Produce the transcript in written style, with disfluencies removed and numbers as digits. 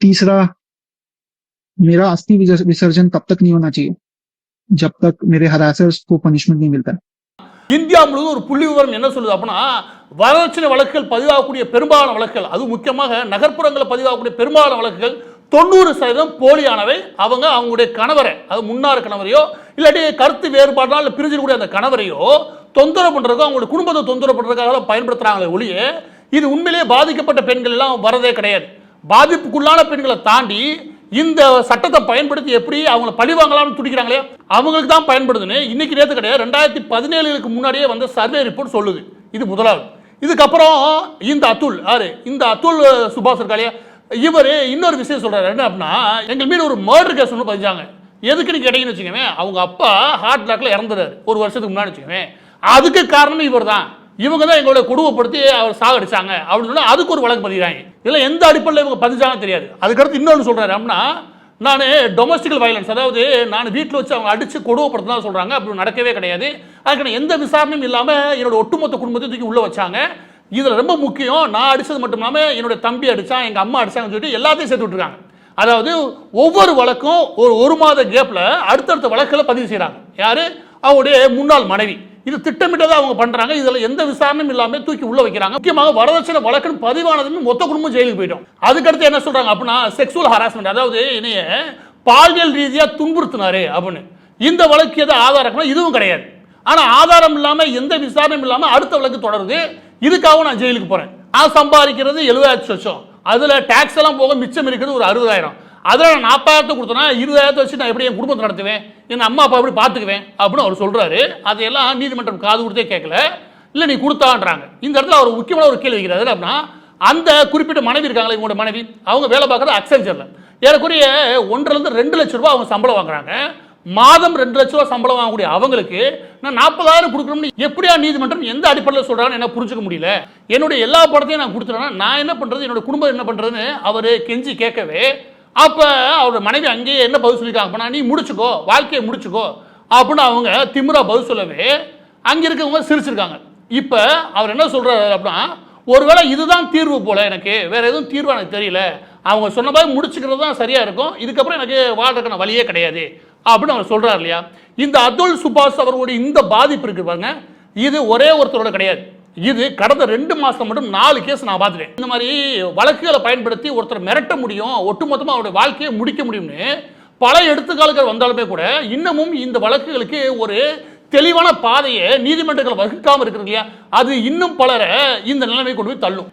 तीसरा, मेरा अस्थि विसर्जन तब तक नहीं होना चाहिए जब तक मेरे हरासर्स को पनिशमेंट नहीं मिलता। இந்தியா முழுவதும் ஒரு புள்ளி விவரம் என்ன சொல்லுது அப்படின்னா, வரதட்சணை வழக்குகள் பதிவாகக்கூடிய பெரும்பாலான வழக்குகள், அது முக்கியமாக நகர்ப்புறங்களில் பதிவாகக்கூடிய பெரும்பாலான வழக்குகள் 90% போலியானவை. அவங்களுடைய கணவரை, அது முன்னாள் கணவரையோ இல்லாட்டி கருத்து வேறுபாடுனால பிரிஞ்சிருக்கக்கூடிய அந்த கணவரையோ தொந்தரவு பண்றதுக்கோ அவங்களோட குடும்பத்தை தொந்தரவு பண்றதுக்காக பயன்படுத்துறாங்களே ஒழிய, இது உண்மையிலேயே பாதிக்கப்பட்ட பெண்கள் எல்லாம் வரதே கிடையாது. பாதிப்புக்குள்ளான பெண்களை தாண்டி இந்த சட்டத்தை பயன்படுத்தி எப்படி அவங்களை பழி வாங்கலாம்னு துடிக்கிறாங்களே, அவங்களுக்கு தான் பயன்படுதுன்னு இன்னைக்கு நேற்று கிடையாது, 2017க்கு முன்னாடியே வந்த சர்வே ரிப்போர்ட் சொல்லுது. இது முதலாவது. இதுக்கப்புறம் இந்த அத்துல் சுபாஷ் இருக்காளே, இவர் இன்னொரு விஷயம் சொல்றாரு. என்ன அப்படின்னா, எங்கள் மீது ஒரு மர்டர் கேஸ் ஒன்று பதிஞ்சாங்க. எதுக்குன்னு கேட்டீங்கன்னு வச்சுக்கோங்க, அவங்க அப்பா ஹார்ட் அட்டாக்ல இறந்துறாரு ஒரு வருஷத்துக்கு முன்னாடி வச்சுக்கோங்க. அதுக்கு காரணம் இவர் தான், இவங்க தான் எங்களை கொடுமைப்படுத்தி அவர் சாகடிச்சாங்க அப்படின்னு சொல்லி அதுக்கு ஒரு வழக்கு பதிகிறாங்க. இதெல்லாம் எந்த அடிப்படையில் இவங்க பதிஞ்சாலும் தெரியாது. அதுக்கடுத்து இன்னொன்று சொல்றாரு அப்படின்னா, நான் டொமஸ்டிக் வயலன்ஸ், அதாவது நான் வீட்டில் வச்சு அவங்க அடிச்சு கொடுமைப்படுத்தினா சொல்றாங்க. அப்படி நடக்கவே கிடையாது. அதுக்கு எந்த விசாரணையும் இல்லாமல் என்னோட ஒட்டுமொத்த குடும்பத்தை தூக்கி உள்ள வச்சாங்க. இதுல ரொம்ப முக்கியம், நான் அடிச்சது மட்டும் இல்லாம என்னோட தம்பி அடிச்சான், எங்க அம்மா அடிச்சாங்கன்னு சொல்லிட்டு எல்லாத்தையும் சேர்த்து விட்டுருக்காங்க. அதாவது ஒவ்வொரு வழக்கும் ஒரு மாத கேப்ல அடுத்தடுத்த வழக்குகளை பதிவு செய்யறாங்க. யாரு? அவங்களுடைய முன்னாள் மனைவி. இது திட்டமிட்டதை அவங்க பண்றாங்க. இதுல எந்த விசாரணையும் இல்லாம தூக்கி உள்ள வைக்கிறாங்க. முக்கியமாக வரதட்சணை வழக்குன்னு பதிவானதுமே மொத்த குடும்பம் ஜெயிலுக்கு போயிட்டோம். அதுக்கடுத்து என்ன சொல்றாங்க அப்படின்னா, செக்ஸுவல் ஹராஸ்மெண்ட், அதாவது இணைய பாலியல் ரீதியா துன்புறுத்தினாரு அப்படின்னு. இந்த வழக்கு எதை ஆதாரம்? இதுவும் கிடையாது. ஆனா ஆதாரம் இல்லாம எந்த விசாரணையும் இல்லாம அடுத்த வழக்கு தொடருது. இதுக்காக நான் ஜெயிலுக்கு போறேன். நான் சம்பாதிக்கிறது 70,000, அதுல டாக்ஸ் எல்லாம் போக மிச்சம் இருக்கிறது ஒரு 60,000. அதுல நான் 40,000 கொடுத்தனா 20,000 வச்சு நான் எப்படி என் குடும்பத்தை நடத்துவேன், என் அம்மா அப்பா எப்படி பார்த்துக்குவேன் அப்படின்னு அவர் சொல்றாரு. அதையெல்லாம் நீதிமன்றம் காது கொடுத்தே கேட்கல, இல்ல நீ கொடுத்தான்றாங்க. இந்த இடத்துல அவர் முக்கியமான ஒரு கேள்வி வைக்கிறாரு. அப்படின்னா, அந்த குறிப்பிட்ட மனைவி இருக்காங்களே, இவங்களோட மனைவி, அவங்க வேலை பார்க்கறது அக்சென்ச்சர்ல ஏறக்குறைய 1.5 to 2 லட்சம் ரூபாய் அவங்க சம்பளம் வாங்குறாங்க. மாதம் 2 லட்சம் ரூபாய் சம்பளம் வாங்கக்கூடிய அவங்களுக்கு நான் 40,000 கொடுக்கணும்னு எப்படியா நீதிமன்றம் எந்த அடிப்படையில் சொல்றாங்கன்னு என்ன புரிஞ்சுக்க முடியல. என்னுடைய எல்லா படத்தையும் நான் கொடுத்துட்டேன்னா நான் என்ன பண்றது, என்னோட குடும்பம் என்ன பண்றதுன்னு அவரு கெஞ்சி கேட்கவே, அப்ப அவரோட மனைவி அங்கேயே என்ன பதில் சொல்லியிருக்காங்க, நீ முடிச்சுக்கோ, வாழ்க்கையை முடிச்சுக்கோ அப்படின்னு அவங்க திமிரா பதில் சொல்லவே அங்க இருக்கவங்க சிரிச்சிருக்காங்க. இப்ப அவர் என்ன சொல்றாரு அப்படின்னா, ஒருவேளை இதுதான் தீர்வு போல, எனக்கு வேற எதுவும் தீர்வு எனக்கு தெரியல, அவங்க சொன்ன மாதிரி முடிச்சுக்கிறது தான் சரியா இருக்கும், இதுக்கப்புறம் எனக்கு வாழ்றதுக்கான வழியே கிடையாது அப்படின்னு அவர் சொல்றாரு இல்லையா. இந்த அதுல் சுபாஷ் அவர்களுடைய இந்த பாதிப்பு இருக்கு பாருங்க, இது ஒரே ஒருத்தரோட கிடையாது. இது கடந்த 2 மாசம் மட்டும் 4 கேஸ் நான் பார்த்துட்டேன். இந்த மாதிரி வழக்குகளை பயன்படுத்தி ஒருத்தர் மிரட்ட முடியும், ஒட்டுமொத்தமாக அவருடைய வாழ்க்கையை முடிக்க முடியும்னு பல எடுத்துக்காட்டுகள் வந்தாலுமே கூட இன்னமும் இந்த வழக்குகளுக்கு ஒரு தெளிவான பாதையை நீதிமன்றங்கள் வகுக்காம இருக்கிறது இல்லையா, அது இன்னும் பலரை இந்த நிலைமை கொண்டு போய் தள்ளும்.